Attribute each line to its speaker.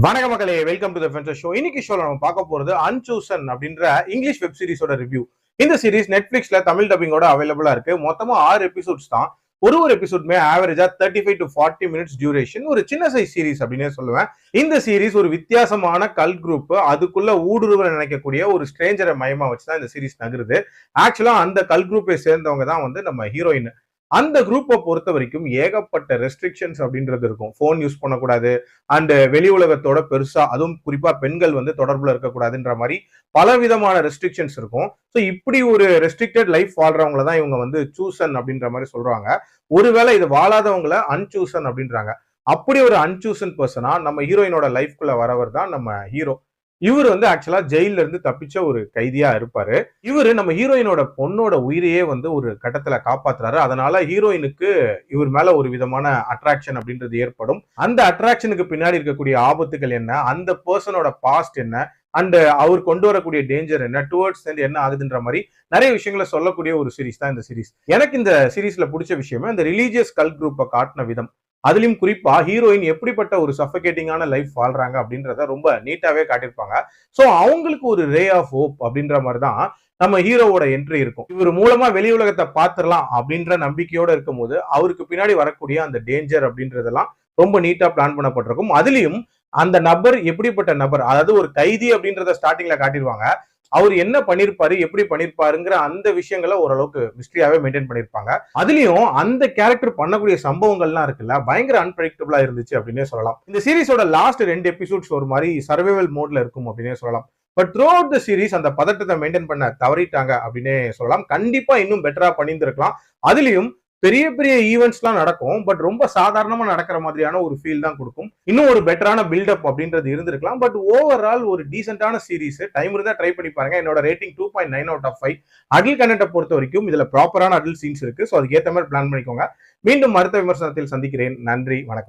Speaker 1: வணக்க மக்களே, welcome to the ஃபென்சர் show. இன்னைக்கு ஷோல நம்ம பார்க்க போறது அன்சூசன் அப்படின்ற இங்கிலீஷ் வெப் சீரிஸோட ரிவ்யூ. இந்த சீரிஸ் நெட்ஃபிளிக்ஸ்ல தமிழ் டப்பிங்கோட அவைலபிளா இருக்கு. மொத்தமா 6 எபிசோட்ஸ் தான். ஒரு எபிசோட்மே ஆவரேஜா 35 to 40 மினிட்ஸ் டியூரேஷன். ஒரு சின்ன சைஸ் சீரிஸ் அப்படின்னே சொல்லுவேன். இந்த சீரிஸ் ஒரு வித்தியாசமான கல் குரூப், அதுக்குள்ள ஊடுருவ நினைக்கக்கூடிய ஒரு ஸ்ட்ரேஞ்சரை மையமா வச்சுதான் இந்த சீரிஸ் நகருது. ஆக்சுவலா அந்த கல் குரூப்பை சேர்ந்தவங்க தான் நம்ம ஹீரோயின். அந்த குரூப்பை பொறுத்த வரைக்கும் ஏகப்பட்ட ரெஸ்ட்ரிக்ஷன்ஸ் அப்படின்றது இருக்கும். போன் யூஸ் பண்ணக்கூடாது, அண்ட் வெளி உலகத்தோட பெருசா, அதுவும் குறிப்பா பெண்கள் தொடர்புல இருக்கக்கூடாதுன்ற மாதிரி பல விதமான ரெஸ்ட்ரிக்ஷன்ஸ் இருக்கும். ஸோ இப்படி ஒரு ரெஸ்ட்ரிக்டட் லைஃப் வாழ்றவங்கள தான் இவங்க சூசன் அப்படின்ற மாதிரி சொல்றாங்க. ஒருவேளை இது வாழாதவங்கள அன்சூசன் அப்படின்றாங்க. அப்படி ஒரு அன்சூசன் பர்சனா நம்ம ஹீரோயினோட லைஃப்குள்ள வரவர் தான் நம்ம ஹீரோ. இவர் ஆக்சுவலா ஜெயில இருந்து தப்பிச்ச ஒரு கைதியா இருப்பாரு. இவரு நம்ம ஹீரோயினோட பொண்ணோட உயிரையே ஒரு கட்டத்துல காப்பாத்துறாரு. அதனால ஹீரோயினுக்கு இவர் மேல ஒரு விதமான அட்ராக்ஷன் அப்படின்றது ஏற்படும். அந்த அட்ராக்ஷனுக்கு பின்னாடி இருக்கக்கூடிய ஆபத்துகள் என்ன, அந்த பர்சனோட பாஸ்ட் என்ன, அண்ட் அவர் கொண்டு வரக்கூடிய டேஞ்சர் என்ன, டுவர்ட்ஸ் என்ன ஆகுதுன்ற மாதிரி நிறைய விஷயங்களை சொல்லக்கூடிய ஒரு சீரிஸ் தான் இந்த சீரிஸ். எனக்கு இந்த சீரிஸ்ல பிடிச்ச விஷயமே இந்த ரிலீஜியஸ் கல் குரூப்பை காட்டின விதம். அதுலயும் குறிப்பா ஹீரோயின் எப்படிப்பட்ட ஒரு சஃபகேட்டிங்கான லைஃப் வாழ்றாங்க அப்படின்றத ரொம்ப நீட்டாவே காட்டியிருப்பாங்க. சோ அவங்களுக்கு ஒரு ரே ஆஃப் ஹோப் அப்படின்ற மாதிரி தான் நம்ம ஹீரோவோட என்ட்ரி இருக்கும். இவர் மூலமா வெளி உலகத்தை பாத்துரலாம் அப்படின்ற நம்பிக்கையோட இருக்கும் போது அவருக்கு பின்னாடி வரக்கூடிய அந்த டேஞ்சர் அப்படின்றதெல்லாம் ரொம்ப நீட்டா பிளான் பண்ணப்பட்டிருக்கும். அதுலயும் அந்த நபர் எப்படிப்பட்ட நபர், அதாவது ஒரு கைதி அப்படின்றத ஸ்டார்டிங்ல காட்டிடுவாங்க. அவர் என்ன பண்ணிருப்பாரு, எப்படி பண்ணிருப்பாருங்கிற அந்த விஷயங்களை ஓரளவுக்கு மிஸ்ட்ரியாவே மெயின்டைன் பண்ணிருப்பாங்க. அதுலயும் அந்த கேரக்டர் பண்ணக்கூடிய சம்பவங்கள்லாம் இருக்குல்ல, பயங்கர அன்பிரடிக்டபிளா இருந்துச்சு அப்படின்னே சொல்லலாம். இந்த சீரிஸோட லாஸ்ட் 2 எபிசோட்ஸ் ஒரு மாதிரி சர்வைவல் மோட்ல இருக்கும் அப்படின்னே சொல்லலாம். But through out the series அந்த பதட்டத்தை மெயின்டைன் பண்ண தவறிட்டாங்க அப்படின்னே சொல்லலாம். கண்டிப்பா இன்னும் பெட்டரா பண்ணியிருந்திருக்கலாம். அதுலயும் பெரிய பெரிய ஈவெண்ட்ஸ்லாம் நடக்கும், பட் ரொம்ப சாதாரணமா நடக்கிற மாதிரியான ஒரு ஃபீல் தான் கொடுக்கும். இன்னும் ஒரு பெட்டரான பில்டப் அப்படின்றது இருந்திருக்கலாம். பட் ஓவரால் ஒரு டீசென்டான சீரிஸ். டைம் இருந்தா ட்ரை பண்ணி பாருங்க. என்னோட ரேட்டிங் 2.9 out of 5. அடல்ட் கண்டென்ட்டை பொறுத்த வரைக்கும் இதுல ப்ராப்பரான அடல்ட் சீன்ஸ் இருக்கு. ஸோ அதுக்கு ஏற்ற மாதிரி பிளான் பண்ணிக்கோங்க. மீண்டும் அடுத்த விமர்சனத்தில் சந்திக்கிறேன். நன்றி, வணக்கம்.